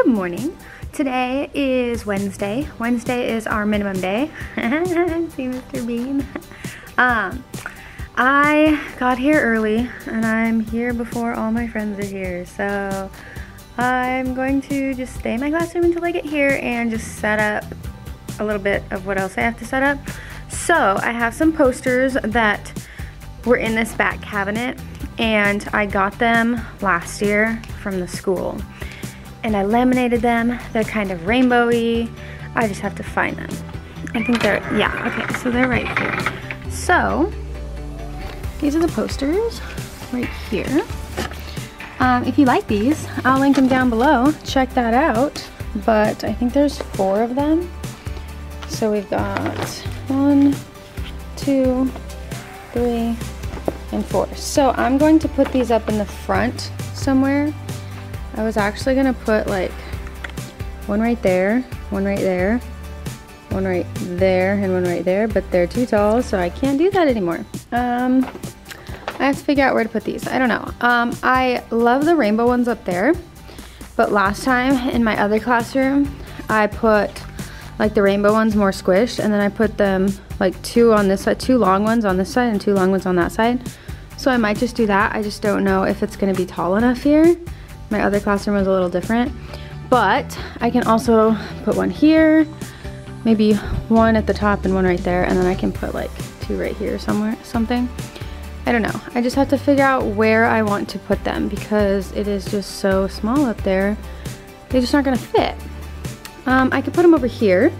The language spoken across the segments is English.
morning. Today is Wednesday. Wednesday is our minimum day. See Mr. Bean? I got here early and I'm here before all my friends are here. So I'm going to just stay in my classroom until I get here and just set up a little bit of what else I have to set up. So I have some posters that were in this back cabinet and I got them last year from the school. And I laminated them. They're kind of rainbowy. I just have to find them. I think they're, yeah, okay, so they're right here. So, these are the posters right here. If you like these, I'll link them down below. Check that out. But I think there's 4 of them. So we've got 1, 2, 3, and 4. So I'm going to put these up in the front somewhere. I was actually gonna put like one right there, one right there, one right there, and one right there, but they're too tall, so I can't do that anymore. I have to figure out where to put these. I don't know. I love the rainbow ones up there, but last time in my other classroom, I put like the rainbow ones more squished, and then I put them like 2 on this side, 2 long ones on this side, and 2 long ones on that side. So I might just do that. I just don't know if it's gonna be tall enough here. My other classroom was a little different, but I can also put one here, maybe 1 at the top and 1 right there, and then I can put like 2 right here somewhere, something. I don't know. I just have to figure out where I want to put them because it is just so small up there. They just aren't gonna fit. I could put them over here.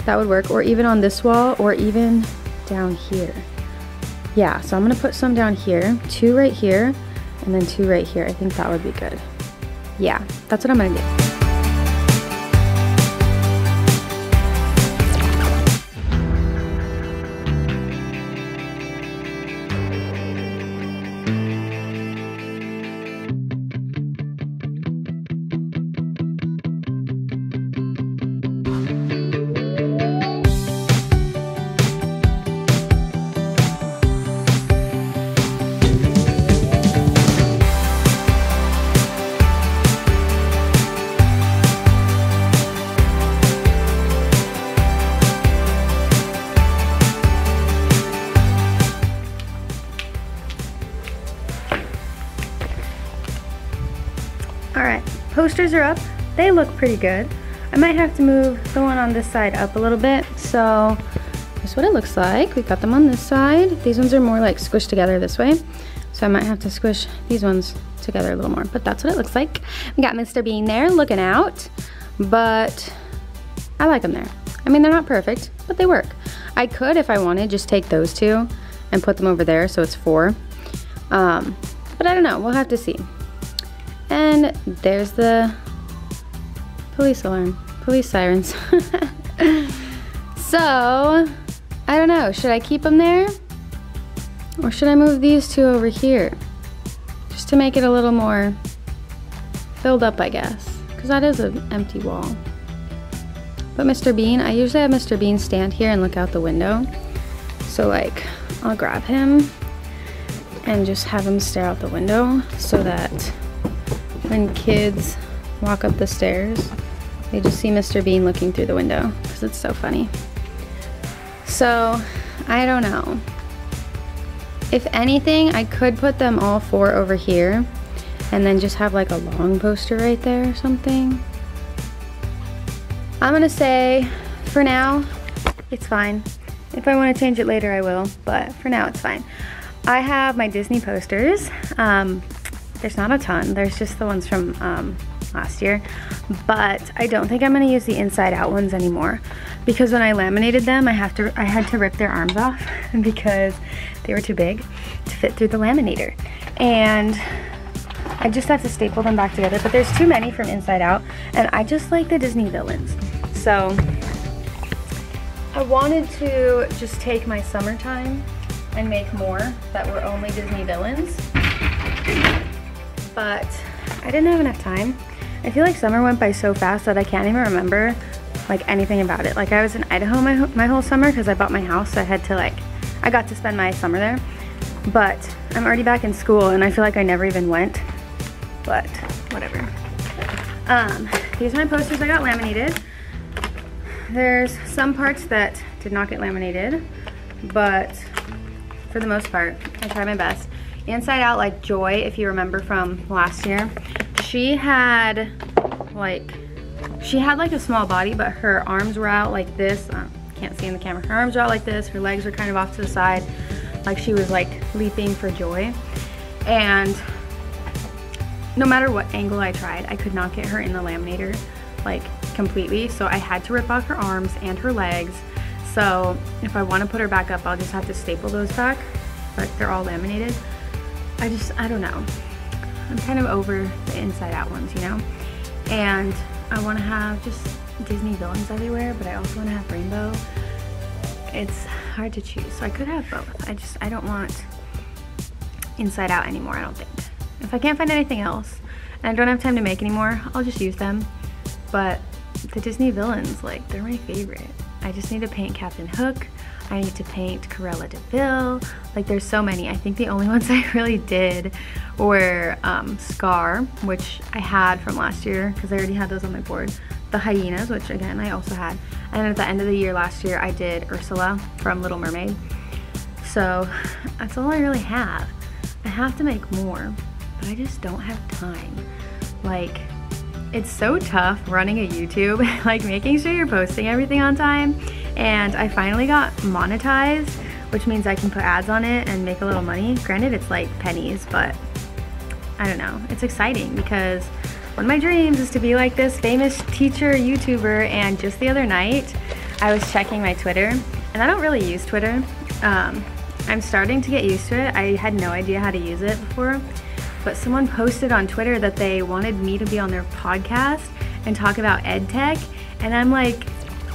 That would work, or even on this wall, or even down here. Yeah, so I'm gonna put some down here, 2 right here, and then 2 right here. I think that would be good. Yeah, that's what I'm gonna do. Alright, posters are up. They look pretty good. I might have to move the one on this side up a little bit. So here's what it looks like. We got them on this side. These ones are more like squished together this way. So I might have to squish these ones together a little more, but that's what it looks like. We got Mr. Bean there looking out, but I like them there. I mean, they're not perfect, but they work. I could, if I wanted, just take those 2 and put them over there so it's 4. But I don't know, we'll have to see. And there's the police alarm, police sirens. So, I don't know, should I keep them there? Or should I move these 2 over here? Just to make it a little more filled up, I guess. Because that is an empty wall. But Mr. Bean, I usually have Mr. Bean stand here and look out the window. So like, I'll grab him and just have him stare out the window so that when kids walk up the stairs, they just see Mr. Bean looking through the window because it's so funny. So, I don't know. If anything, I could put them all 4 over here and then just have like a long poster right there or something. I'm gonna say, for now, it's fine. If I want to change it later, I will, but for now, it's fine. I have my Disney posters. There's not a ton, there's just the ones from last year, but I don't think I'm gonna use the inside out ones anymore because when I laminated them, I had to rip their arms off because they were too big to fit through the laminator. And I just have to staple them back together, but there's too many from inside out, and I just like the Disney villains. So I wanted to just take my summertime and make more that were only Disney villains. But I didn't have enough time. I feel like summer went by so fast that I can't even remember like anything about it. Like I was in Idaho my whole summer because I bought my house, so I got to spend my summer there. But I'm already back in school and I feel like I never even went, but whatever. these are my posters I got laminated. There's some parts that did not get laminated, but for the most part, I tried my best. Inside Out, like Joy, if you remember from last year, she had like a small body, but her arms were out like this. Can't see in the camera. Her arms were out like this. Her legs were kind of off to the side, like she was like leaping for joy. And no matter what angle I tried, I could not get her in the laminator like completely. So I had to rip off her arms and her legs. So if I want to put her back up, I'll just have to staple those back. But they're all laminated. I don't know. I'm kind of over the Inside Out ones, you know? And I want to have just Disney villains everywhere, but I also want to have rainbow. It's hard to choose, so I could have both. I don't want Inside Out anymore, I don't think. If I can't find anything else, and I don't have time to make anymore, I'll just use them. But the Disney villains, like, they're my favorite. I just need to paint Captain Hook. I need to paint Cruella de Vil. Like, there's so many. I think the only ones I really did were Scar, which I had from last year because I already had those on my board. The hyenas, which again I also had. And at the end of the year last year, I did Ursula from Little Mermaid. So that's all I really have. I have to make more, but I just don't have time. Like, it's so tough running a YouTube, like making sure you're posting everything on time. And I finally got monetized, which means I can put ads on it and make a little money. Granted, it's like pennies, but I don't know. It's exciting because one of my dreams is to be like this famous teacher YouTuber. And just the other night, I was checking my Twitter, and I don't really use Twitter. I'm starting to get used to it. I had no idea how to use it before, but someone posted on Twitter that they wanted me to be on their podcast and talk about ed tech, and I'm like,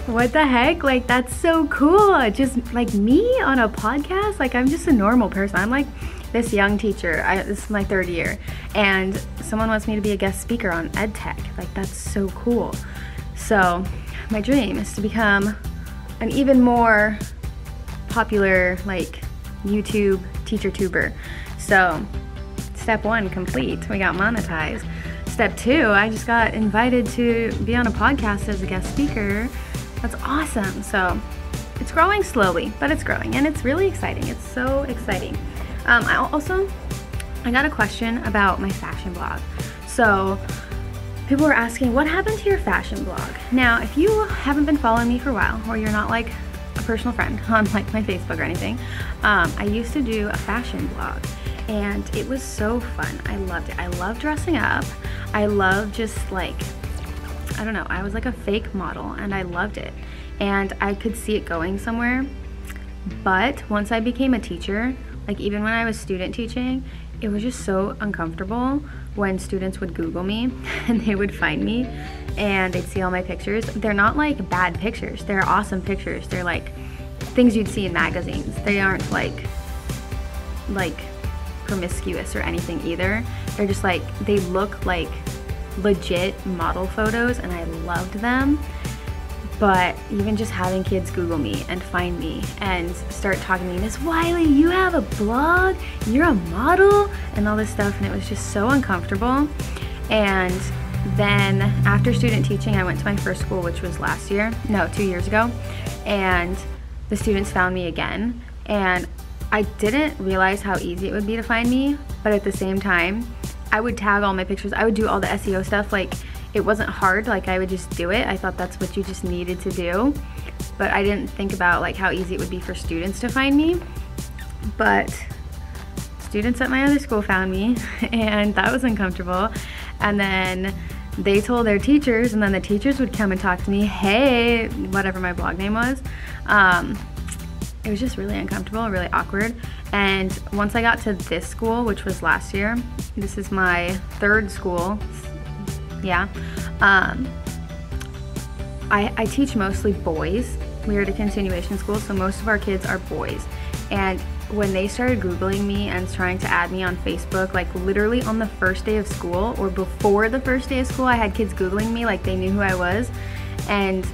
what the heck? Like, that's so cool. Just like me on a podcast. Like, I'm just a normal person. I'm like this young teacher. This is my 3rd year, and someone wants me to be a guest speaker on ed tech. Like, that's so cool. So my dream is to become an even more popular like YouTube teacher tuber. So step 1 complete. We got monetized. Step 2, I just got invited to be on a podcast as a guest speaker. That's awesome. So it's growing slowly, but it's growing, and it's really exciting. It's so exciting. I got a question about my fashion blog. So people were asking, what happened to your fashion blog? Now, if you haven't been following me for a while, or you're not like a personal friend on like my Facebook or anything, I used to do a fashion blog, and it was so fun. I loved it. I love dressing up. I love just like, I don't know, I was like a fake model, and I loved it, and I could see it going somewhere. But once I became a teacher, like even when I was student teaching, it was just so uncomfortable when students would Google me and they would find me and they'd see all my pictures. They're not like bad pictures, they're awesome pictures. They're like things you'd see in magazines. They aren't like promiscuous or anything either. They're just like, they look like legit model photos, and I loved them. But even just having kids Google me and find me and start talking to me, Miss Wiley, you have a blog, you're a model, and all this stuff, and it was just so uncomfortable. And then after student teaching, I went to my first school, which was 2 years ago, and the students found me again, and I didn't realize how easy it would be to find me, but at the same time, I would tag all my pictures. I would do all the SEO stuff. Like, it wasn't hard. Like, I would just do it. I thought that's what you just needed to do. But I didn't think about like how easy it would be for students to find me. But students at my other school found me, and that was uncomfortable. And then they told their teachers, and then the teachers would come and talk to me, hey, whatever my blog name was. It was just really uncomfortable, really awkward. And once I got to this school, which was last year, this is my 3rd school, yeah. I teach mostly boys. We are at a continuation school, so most of our kids are boys. And when they started Googling me and trying to add me on Facebook, like literally on the first day of school or before the first day of school, I had kids Googling me like they knew who I was and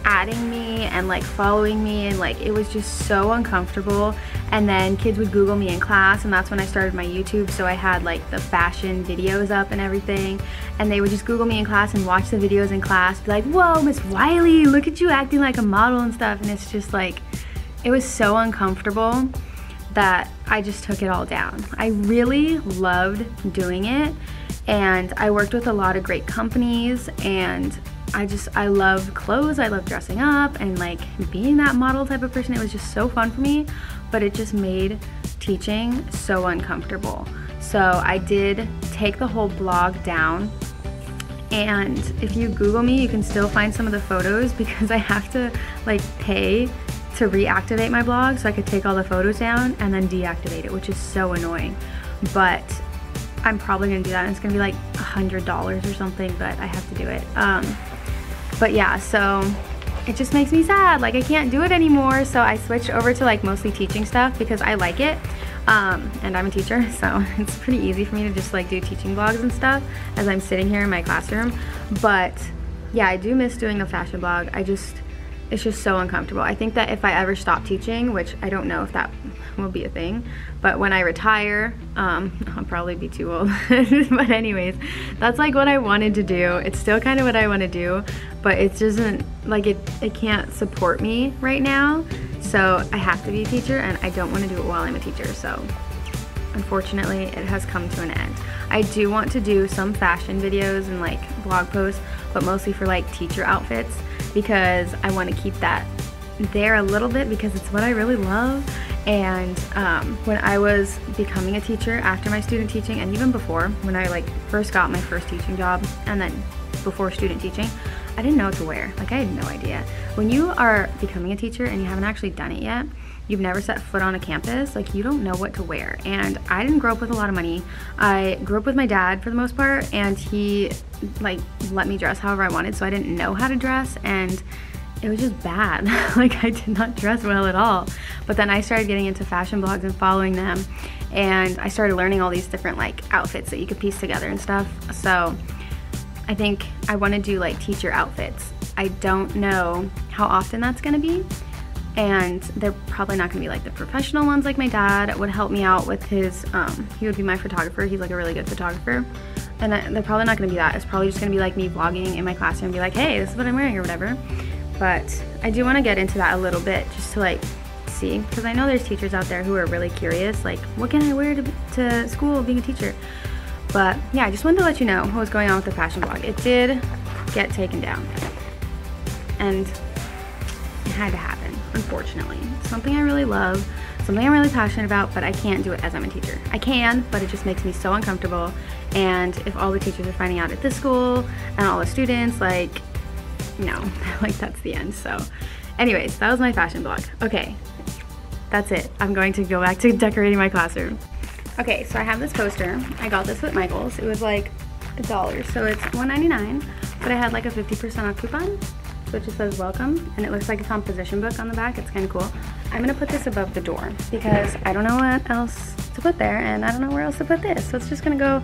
adding me and like following me, and like it was just so uncomfortable. and then kids would Google me in class, and that's when I started my YouTube. So I had like the fashion videos up and everything, and they would just Google me in class and watch the videos in class, be like, whoa, Miss Wiley, look at you acting like a model and stuff. And it's just like, it was so uncomfortable that I just took it all down. I really loved doing it, and I worked with a lot of great companies, and I love clothes, I love dressing up and like being that model type of person. It was just so fun for me, but it just made teaching so uncomfortable. So I did take the whole blog down, and if you Google me, you can still find some of the photos because I have to like pay to reactivate my blog so I could take all the photos down and then deactivate it, which is so annoying. But I'm probably gonna do that, and it's gonna be like $100 or something, but I have to do it. But yeah, so it just makes me sad. Like I can't do it anymore. So I switched over to like mostly teaching stuff because I like it. And I'm a teacher, so it's pretty easy for me to just like do teaching vlogs and stuff as I'm sitting here in my classroom. But yeah, I do miss doing the fashion blog. It's just so uncomfortable. I think that if I ever stop teaching, which I don't know if that will be a thing, but when I retire, I'll probably be too old. But anyways, that's like what I wanted to do. It's still kind of what I want to do, but it doesn't, like it can't support me right now. So I have to be a teacher, and I don't want to do it while I'm a teacher. So unfortunately, it has come to an end. I do want to do some fashion videos and like blog posts, but mostly for like teacher outfits, because I want to keep that there a little bit because it's what I really love. And when I was becoming a teacher after my student teaching, and even before, when I like first got my first teaching job and then before student teaching, I didn't know what to wear. Like I had no idea. When you are becoming a teacher and you haven't actually done it yet, you've never set foot on a campus, like you don't know what to wear. And I didn't grow up with a lot of money. I grew up with my dad for the most part, and he like let me dress however I wanted, so I didn't know how to dress, and it was just bad. Like I did not dress well at all. But then I started getting into fashion blogs and following them, and I started learning all these different like outfits that you could piece together and stuff. So I think I want to do like teacher outfits. I don't know how often that's going to be, and they're probably not going to be like the professional ones. Like my dad would help me out with his, he would be my photographer. He's like a really good photographer. And they're probably not going to be that. It's probably just going to be like me vlogging in my classroom and be like, hey, this is what I'm wearing or whatever. But I do want to get into that a little bit just to like see, because I know there's teachers out there who are really curious, like what can I wear to school being a teacher? But yeah, I just wanted to let you know what was going on with the fashion blog. It did get taken down, and it had to happen, unfortunately. It's something I really love, something I'm really passionate about, but I can't do it as I'm a teacher. I can, but it just makes me so uncomfortable. And if all the teachers are finding out at this school and all the students, like, no, like that's the end. So anyways, that was my fashion blog. Okay, that's it. I'm going to go back to decorating my classroom. Okay, so I have this poster. I got this at Michael's. It was like $1, so it's $1.99, but I had like a 50% off coupon, so it just says welcome, and it looks like a composition book on the back. It's kind of cool. I'm gonna put this above the door because I don't know what else to put there, and I don't know where else to put this, so it's just gonna go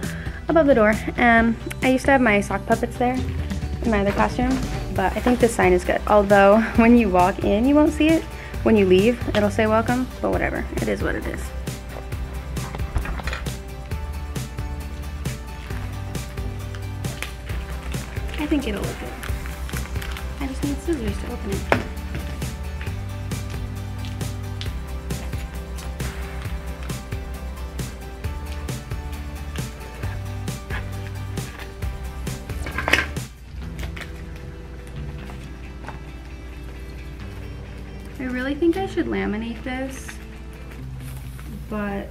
above the door. I used to have my sock puppets there in my other classroom, but I think this sign is good. Although when you walk in, you won't see it. When you leave, it'll say welcome, but whatever. It is what it is. I think it'll look good. I just need scissors to open it. I really think I should laminate this, but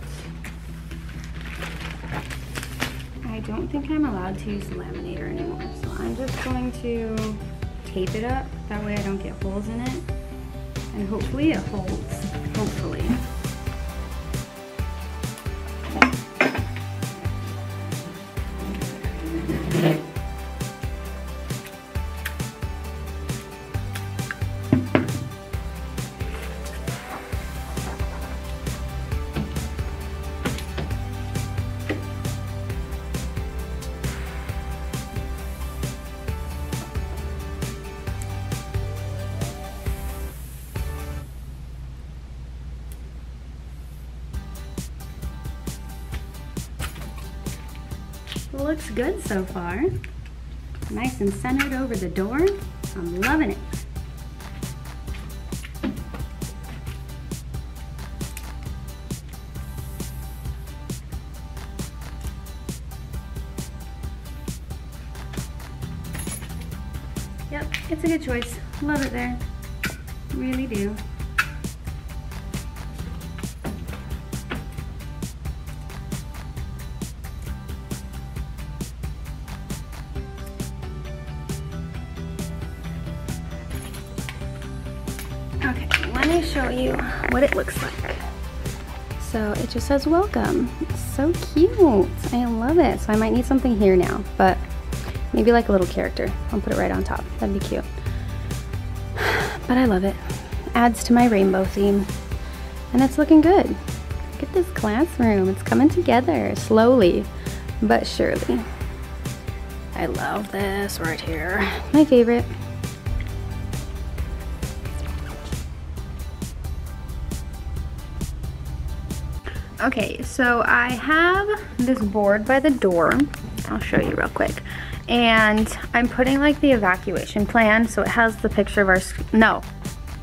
I don't think I'm allowed to use the laminator anymore. So I'm just going to tape it up. That way I don't get holes in it. And hopefully it holds. Hopefully. Looks good so far. Nice and centered over the door. I'm loving it. Yep, it's a good choice. Love it there. Really do. Okay, let me show you what it looks like. So it just says welcome. It's so cute. I love it. So I might need something here now, but maybe like a little character. I'll put it right on top. That'd be cute. But I love it. Adds to my rainbow theme. And it's looking good. Look at this classroom. It's coming together slowly but surely. I love this right here. My favorite. Okay, so I have this board by the door. I'll show you real quick. And I'm putting like the evacuation plan, so it has the picture of our, no,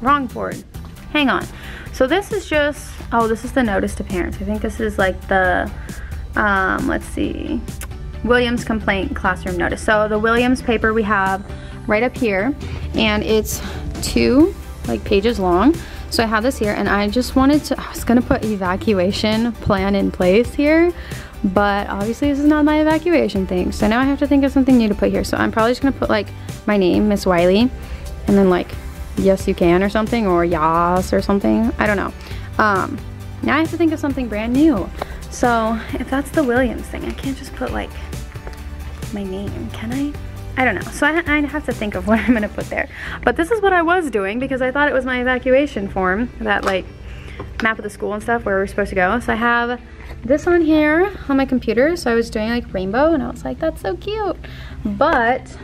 wrong board. Hang on. So this is just, oh, this is the notice to parents. I think this is like the, let's see, Williams complaint classroom notice. So the Williams paper we have right up here, and it's 2 like pages long. So I have this here, and I just wanted to, I was gonna put evacuation plan in place here, but obviously this is not my evacuation thing. So now I have to think of something new to put here. So I'm probably just gonna put like my name, Miss Wiley, and then like, yes you can or something, or yas or something, I don't know. Now I have to think of something brand new. So if that's the Williams thing, I can't just put like my name, can I? I don't know. So I have to think of what I'm gonna put there. But this is what I was doing because I thought it was my evacuation form, that like map of the school and stuff where we're supposed to go. So I have this on here on my computer. So I was doing like rainbow, and I was like, that's so cute. But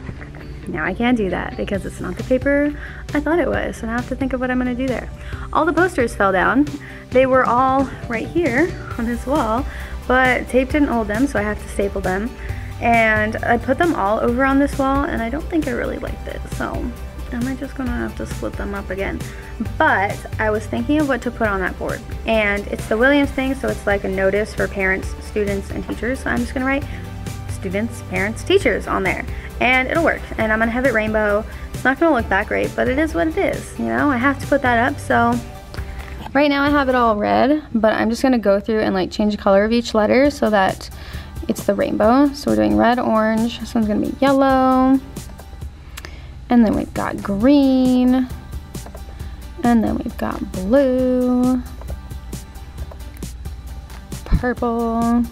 now I can't do that because it's not the paper I thought it was. So now I have to think of what I'm gonna do there. All the posters fell down. They were all right here on this wall, but tape didn't hold them, so I have to staple them. And I put them all over on this wall, and I don't think I really liked it, so I'm just gonna have to split them up again. But I was thinking of what to put on that board, and it's the Williams thing, so it's like a notice for parents, students, and teachers. So I'm just gonna write students, parents, teachers on there, and it'll work. And I'm gonna have it rainbow. It's not gonna look that great, but it is what it is, you know? I have to put that up, so right now I have it all red, but I'm just gonna go through and like change the color of each letter so that it's the rainbow. So we're doing red, orange, this one's gonna be yellow, and then we've got green, and then we've got blue, purple,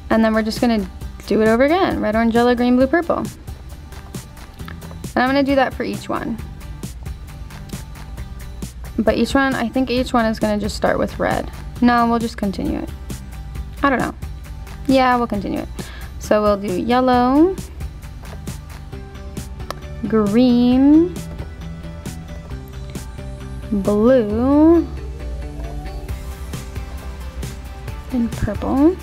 and then we're just gonna do it over again. Red, orange, yellow, green, blue, purple. And I'm gonna do that for each one. But each one, I think each one is gonna just start with red. No, we'll just continue it. I don't know. Yeah, we'll continue it. So we'll do yellow, green, blue, and purple.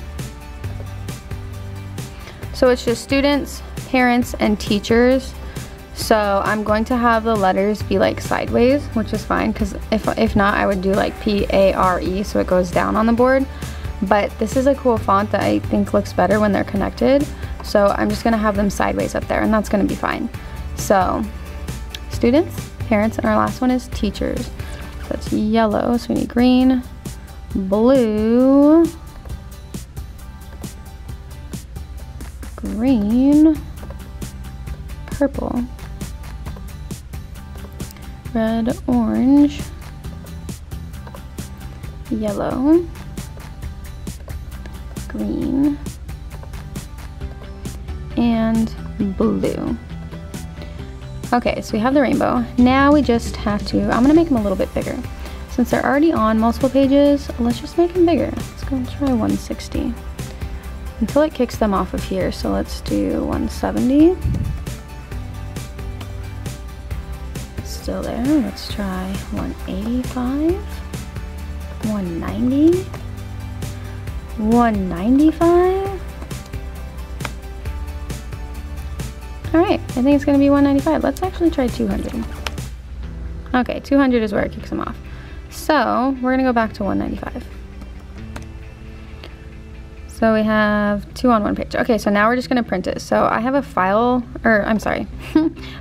So it's just students, parents, and teachers. So I'm going to have the letters be like sideways, which is fine, because if not, I would do like P-A-R-E, so it goes down on the board. But this is a cool font that I think looks better when they're connected. So I'm just gonna have them sideways up there, and that's gonna be fine. So students, parents, and our last one is teachers. So that's yellow, so we need green, blue, green, purple, red, orange, yellow, green, and blue. Okay, so we have the rainbow. Now we just have to, I'm gonna make them a little bit bigger. Since they're already on multiple pages, let's just make them bigger. Let's go and try 160. Until it kicks them off of here, so let's do 170. Still there, let's try 185, 190, 195, All right, I think it's gonna be 195. Let's actually try 200. Okay, 200 is where it kicks them off. So we're gonna go back to 195. So we have 2 on 1 page. Okay, so now we're just gonna print it. So I have a file, or I'm sorry,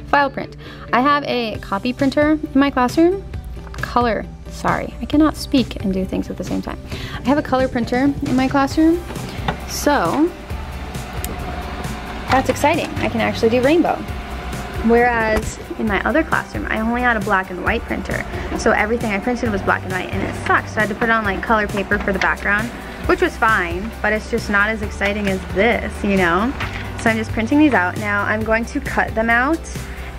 file print. I have a copy printer in my classroom. Color, sorry, I cannot speak and do things at the same time. I have a color printer in my classroom. So that's exciting. I can actually do rainbow. Whereas in my other classroom, I only had a black and white printer. So everything I printed was black and white, and it sucks. So I had to put on like color paper for the background, which was fine, but it's just not as exciting as this, you know? So I'm just printing these out. Now I'm going to cut them out,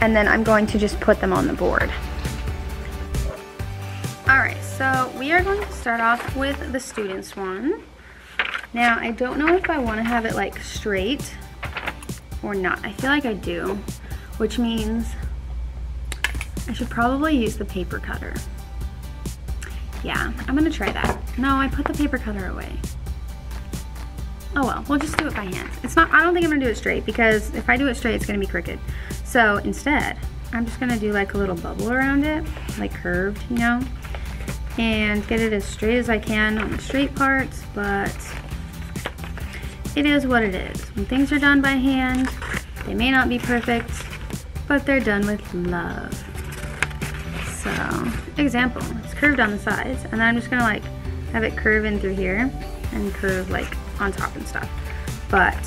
and then I'm going to just put them on the board. All right, so we are going to start off with the students one. Now, I don't know if I wanna have it like straight or not. I feel like I do, which means I should probably use the paper cutter. Yeah, I'm gonna try that. No, I put the paper cutter away. Oh well, we'll just do it by hand. It's not, I don't think I'm gonna do it straight, because if I do it straight, it's gonna be crooked. So instead, I'm just gonna do like a little bubble around it, like curved, you know, and get it as straight as I can on the straight parts, but it is what it is. When things are done by hand, they may not be perfect, but they're done with love. So, example, it's curved on the sides, and then I'm just gonna like have it curve in through here and curve like on top and stuff. But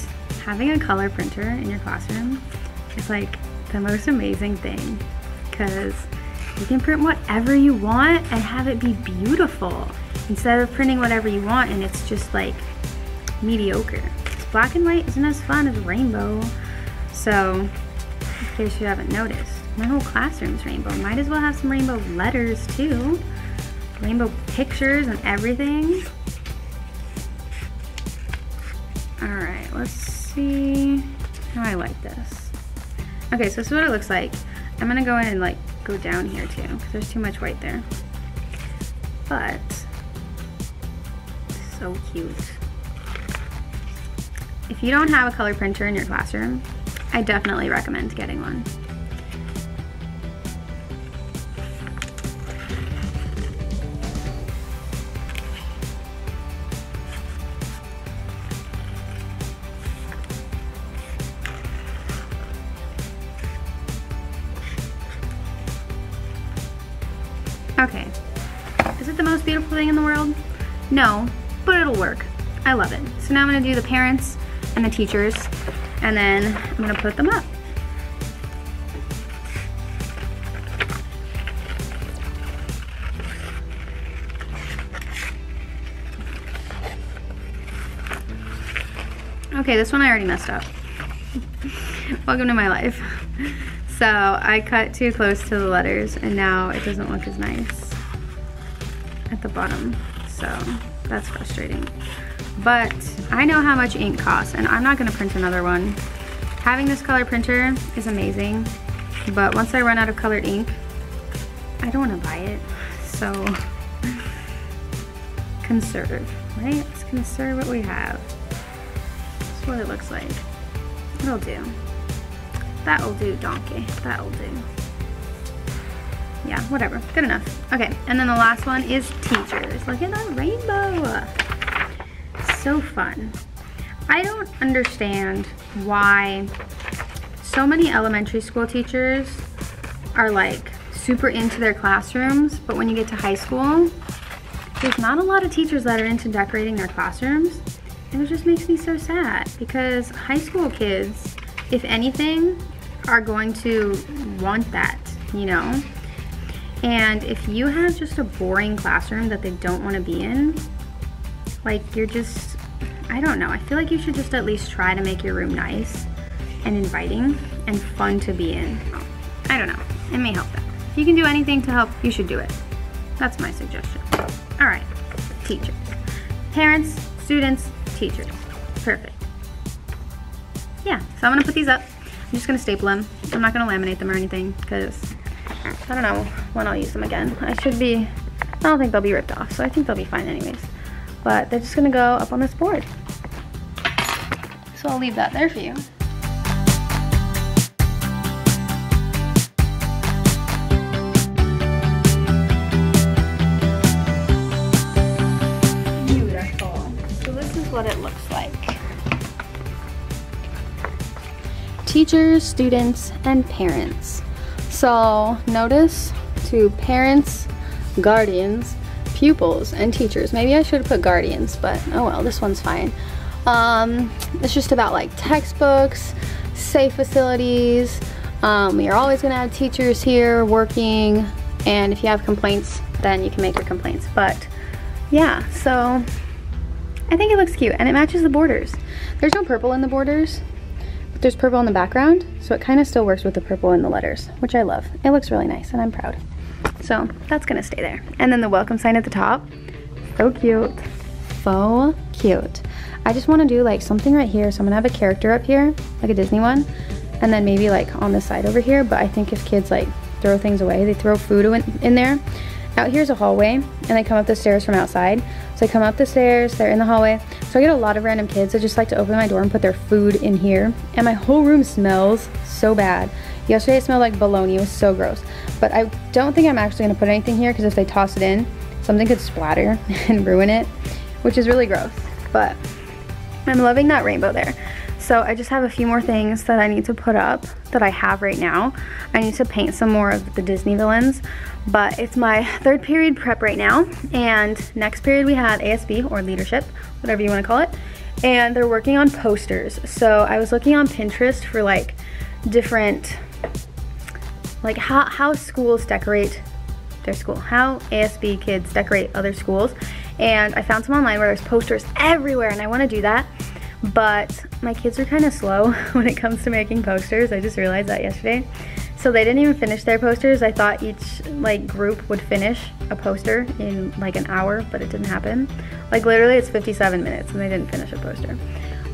having a color printer in your classroom is like the most amazing thing, because you can print whatever you want and have it be beautiful instead of printing whatever you want and it's just like mediocre. Black and white isn't as fun as rainbow. So, in case you haven't noticed, my whole classroom's rainbow. Might as well have some rainbow letters too. Rainbow pictures and everything. All right, let's see how I like this. Okay, so this is what it looks like. I'm gonna go in and like go down here too, because there's too much white there. But, so cute. If you don't have a color printer in your classroom, I definitely recommend getting one. Okay, is it the most beautiful thing in the world? No, but it'll work. I love it. So now I'm gonna do the parents and the teachers, and then I'm gonna put them up. Okay, this one I already messed up. Welcome to my life. So I cut too close to the letters and now it doesn't look as nice at the bottom. So that's frustrating. But I know how much ink costs and I'm not gonna print another one. Having this color printer is amazing, but once I run out of colored ink, I don't wanna buy it. So conserve, right? Let's conserve what we have. That's what it looks like. It'll do. That'll do, donkey. That'll do. Yeah, whatever. Good enough. Okay, and then the last one is teachers. Look at that rainbow. So fun. I don't understand why so many elementary school teachers are like super into their classrooms, but when you get to high school, there's not a lot of teachers that are into decorating their classrooms. And it just makes me so sad because high school kids, if anything, are going to want that, you know? And if you have just a boring classroom that they don't want to be in, like you're just, I don't know, I feel like you should just at least try to make your room nice and inviting and fun to be in. I don't know, it may help that. If you can do anything to help, you should do it. That's my suggestion. All right, teachers. Parents, students, teachers. Perfect. Yeah, so I'm gonna put these up. I'm just gonna staple them. I'm not gonna laminate them or anything because I don't know when I'll use them again. I don't think they'll be ripped off, so I think they'll be fine anyways. But they're just gonna go up on this board. So I'll leave that there for you. what it looks like. Teachers, students, and parents. So notice to parents, guardians, pupils, and teachers. Maybe I should have put guardians, but oh well, this one's fine. It's just about like textbooks, safe facilities. We are always gonna have teachers here working, and if you have complaints, then you can make your complaints. But yeah, so I think it looks cute and it matches the borders. There's no purple in the borders, but there's purple in the background, so it kind of still works with the purple in the letters, which I love. It looks really nice and I'm proud. So that's gonna stay there. And then the welcome sign at the top, so cute. So cute. I just wanna do like something right here, so I'm gonna have a character up here, like a Disney one, and then maybe like on the side over here, but I think if kids like throw things away, they throw food in there. Out here's a hallway, and they come up the stairs from outside. So they come up the stairs, they're in the hallway. So I get a lot of random kids that just like to open my door and put their food in here. And my whole room smells so bad. Yesterday it smelled like bologna, it was so gross. But I don't think I'm actually gonna put anything here because if they toss it in, something could splatter and ruin it, which is really gross. But I'm loving that rainbow there. So I just have a few more things that I need to put up that I have right now. I need to paint some more of the Disney villains, but it's my third period prep right now, and next period we have ASB, or leadership, whatever you want to call it, and they're working on posters. So I was looking on Pinterest for like different, like how schools decorate their school, how ASB kids decorate other schools, and I found some online where there's posters everywhere, and I want to do that. But my kids are kind of slow when it comes to making posters. I just realized that yesterday. So they didn't even finish their posters. I thought each like group would finish a poster in like an hour, but it didn't happen. Like literally it's 57 minutes and they didn't finish a poster.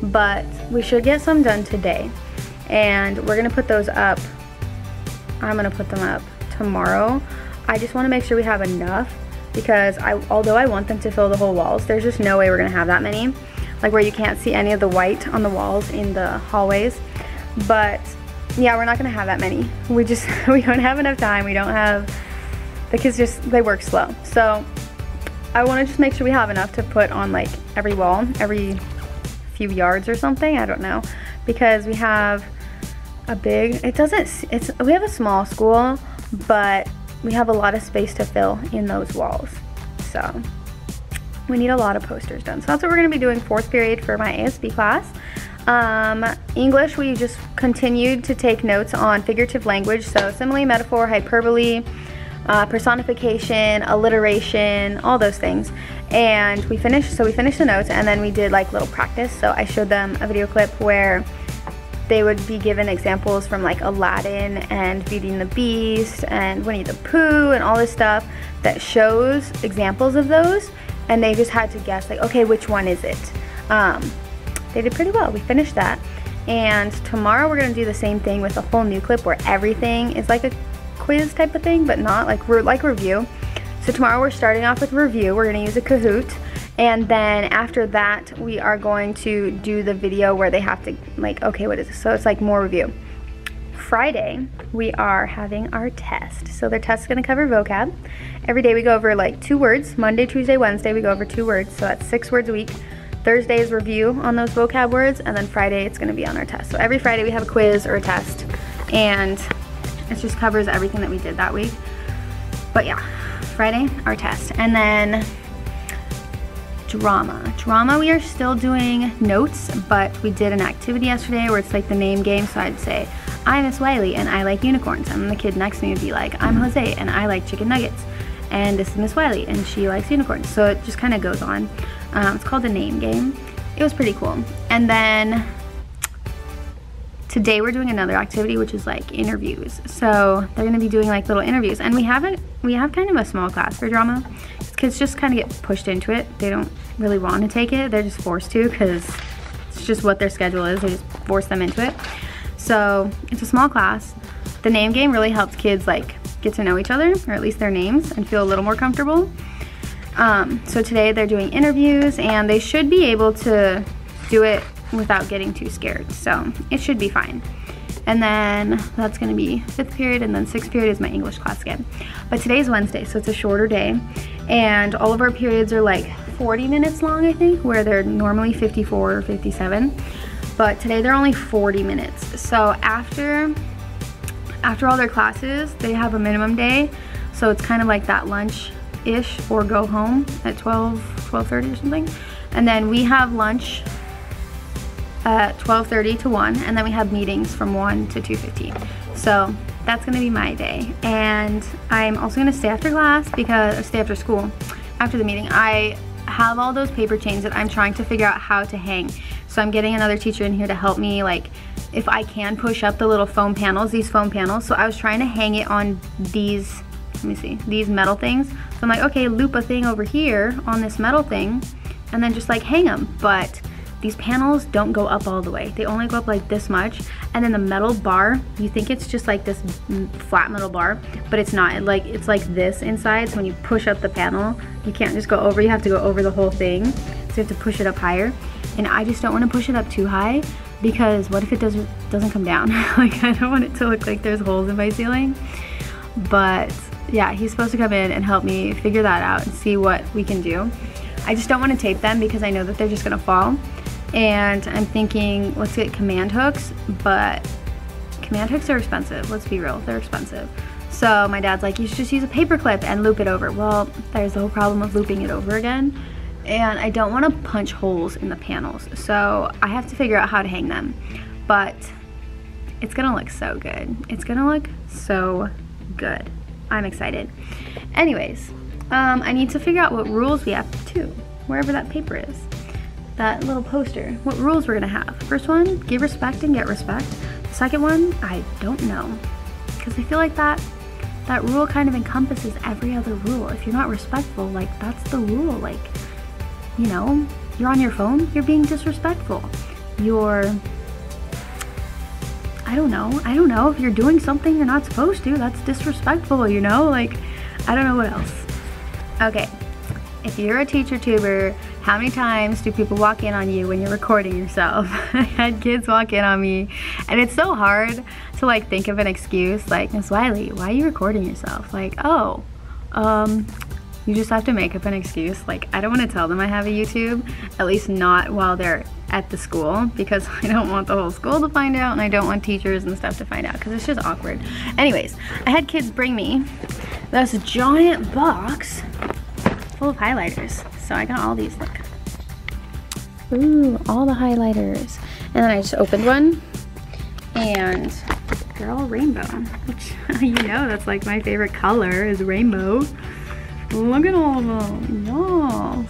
But we should get some done today. And we're gonna put those up. I'm gonna put them up tomorrow. I just wanna make sure we have enough because although I want them to fill the whole walls, there's just no way we're gonna have that many. Like where you can't see any of the white on the walls in the hallways. But yeah, we're not gonna have that many. We don't have enough time. We don't have, the kids they work slow. So I wanna just make sure we have enough to put on like every wall, every few yards or something, I don't know. Because we have a big, we have a small school, but we have a lot of space to fill in those walls. So we need a lot of posters done. So that's what we're gonna be doing fourth period for my ASB class. English, we just continued to take notes on figurative language. So simile, metaphor, hyperbole, personification, alliteration, all those things. And we finished the notes and then we did like little practice. So I showed them a video clip where they would be given examples from like Aladdin and Beauty and the Beast and Winnie the Pooh and all this stuff that shows examples of those. And they just had to guess, like, okay, which one is it? They did pretty well. We finished that. And tomorrow we're gonna do the same thing with a whole new clip where everything is like a quiz type of thing, but not like review. So tomorrow we're starting off with review. We're gonna use a Kahoot. And then after that, we are going to do the video where they have to like, okay, what is this? So it's like more review. Friday, we are having our test. So their test is gonna cover vocab. Every day we go over like 2 words. Monday, Tuesday, Wednesday, we go over 2 words. So that's 6 words a week. Thursday is review on those vocab words, and then Friday it's gonna be on our test. So every Friday we have a quiz or a test, and it just covers everything that we did that week. But yeah, Friday, our test. And then drama. Drama, we are still doing notes, but we did an activity yesterday where it's like the name game. So I'd say, I'm Miss Wiley and I like unicorns. And then the kid next to me would be like, I'm Jose and I like chicken nuggets. And this is Miss Wiley and she likes unicorns. So it just kind of goes on. It's called the name game. It was pretty cool. And then today we're doing another activity, which is like interviews. So they're gonna be doing like little interviews. And we have kind of a small class for drama. Kids just kind of get pushed into it. They don't really want to take it. They're just forced to because it's just what their schedule is. They just force them into it. So it's a small class. The name game really helps kids like get to know each other, or at least their names, and feel a little more comfortable. So today they're doing interviews and they should be able to do it without getting too scared. So it should be fine. And then that's gonna be 5th period, and then 6th period is my English class again. But today's Wednesday, so it's a shorter day. And all of our periods are like 40 minutes long, I think, where they're normally 54 or 57. But today they're only 40 minutes. So after all their classes, they have a minimum day. So it's kind of like that lunch-ish or go home at 12:30 or something. And then we have lunch at 12:30 to 1, and then we have meetings from 1 to 2:15. So that's gonna be my day. And I'm also gonna stay after class or stay after school, after the meeting. I have all those paper chains that I'm trying to figure out how to hang. So I'm getting another teacher in here to help me, like, if I can push up the little foam panels, these foam panels. So I was trying to hang it on these, let me see, these metal things. So I'm like, okay, loop a thing over here on this metal thing and then just like hang them. But these panels don't go up all the way. They only go up like this much. And then the metal bar, you think it's just like this flat metal bar, but it's not. It's like this inside. So when you push up the panel, you can't just go over, you have to go over the whole thing. So you have to push it up higher. And I just don't want to push it up too high, because what if it doesn't come down? Like, I don't want it to look like there's holes in my ceiling. But yeah, he's supposed to come in and help me figure that out and see what we can do. I just don't want to tape them because I know that they're just gonna fall. And I'm thinking, let's get command hooks, but command hooks are expensive. Let's be real, they're expensive. So my dad's like, you should just use a paper clip and loop it over. Well, there's the whole problem of looping it over again. And I don't want to punch holes in the panels. So I have to figure out how to hang them. But it's gonna look so good. It's gonna look so good. I'm excited. Anyways, I need to figure out what rules we have too, wherever that paper is. That little poster, what rules we're gonna have. First one, give respect and get respect. The second one, I don't know. Because I feel like that rule kind of encompasses every other rule. If you're not respectful, like, that's the rule. Like, you know, you're on your phone, you're being disrespectful. I don't know, if you're doing something you're not supposed to, that's disrespectful, you know? Like, I don't know what else. Okay, if you're a teacher tuber, how many times do people walk in on you when you're recording yourself? I had kids walk in on me, and it's so hard to like think of an excuse, like, Miss Wiley, why are you recording yourself? Like, oh, you just have to make up an excuse. Like, I don't want to tell them I have a YouTube, at least not while they're at the school, because I don't want the whole school to find out, and I don't want teachers and stuff to find out, because it's just awkward. Anyways, I had kids bring me this giant box full of highlighters. So I got all these, look. Ooh, all the highlighters. And then I just opened one, and they're all rainbow, which, you know, that's like my favorite color is rainbow. Look at all of them, yes.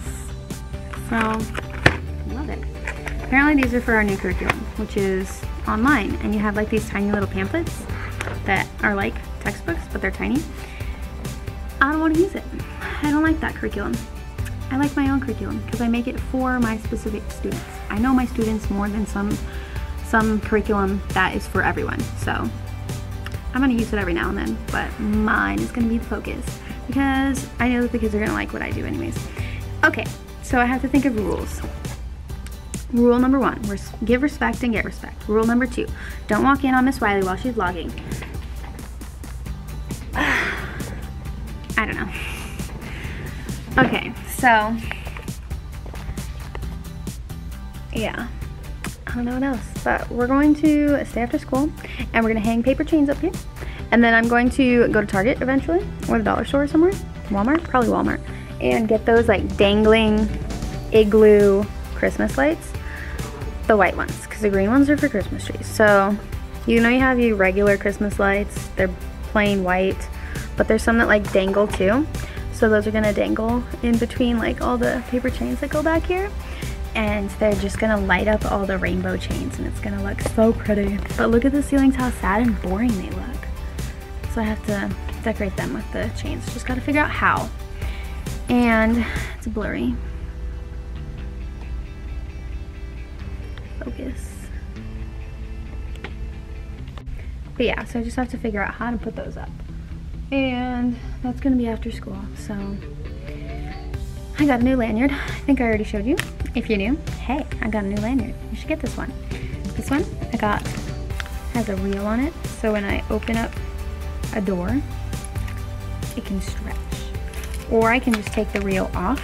So, love it. Apparently these are for our new curriculum, which is online, and you have like these tiny little pamphlets that are like textbooks, but they're tiny. I don't want to use it. I don't like that curriculum. I like my own curriculum because I make it for my specific students. I know my students more than some curriculum that is for everyone. So I'm gonna use it every now and then, but mine is gonna be the focus because I know that the kids are gonna like what I do anyways. Okay, so I have to think of rules. Rule number 1, give respect and get respect. Rule number 2, don't walk in on Miss Wiley while she's vlogging. I don't know. Okay, so yeah, I don't know what else, but we're going to stay after school and we're gonna hang paper chains up here, and then I'm going to go to Target eventually, or the dollar store somewhere, Walmart, probably Walmart, and get those like dangling igloo Christmas lights, the white ones, because the green ones are for Christmas trees. So you know, you have your regular Christmas lights, they're plain white, but there's some that like dangle too. So those are gonna dangle in between like all the paper chains that go back here. And they're just gonna light up all the rainbow chains, and it's gonna look so pretty. But look at the ceilings, how sad and boring they look. So I have to decorate them with the chains. Just gotta figure out how. And it's blurry. Focus. But yeah, so I just have to figure out how to put those up. And that's gonna be after school. So I got a new lanyard. I think I already showed you. If you're new, hey, I got a new lanyard. You should get this one. This one I got has a reel on it, so when I open up a door, it can stretch. Or I can just take the reel off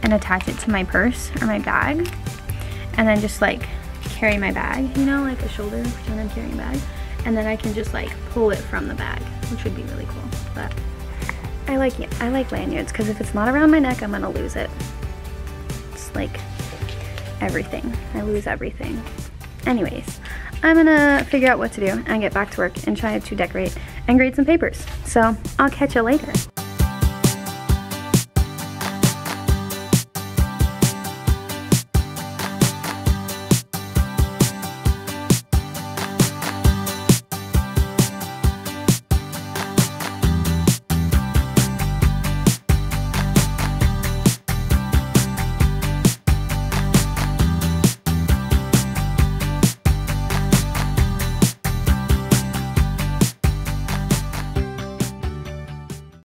and attach it to my purse or my bag, and then just like carry my bag, you know, like a shoulder, pretend I'm carrying a bag, and then I can just like pull it from the bag, which would be really cool. But I like lanyards because if it's not around my neck, I'm gonna lose it. It's like everything. I lose everything. Anyways, I'm gonna figure out what to do and get back to work and try to decorate and grade some papers. So I'll catch you later.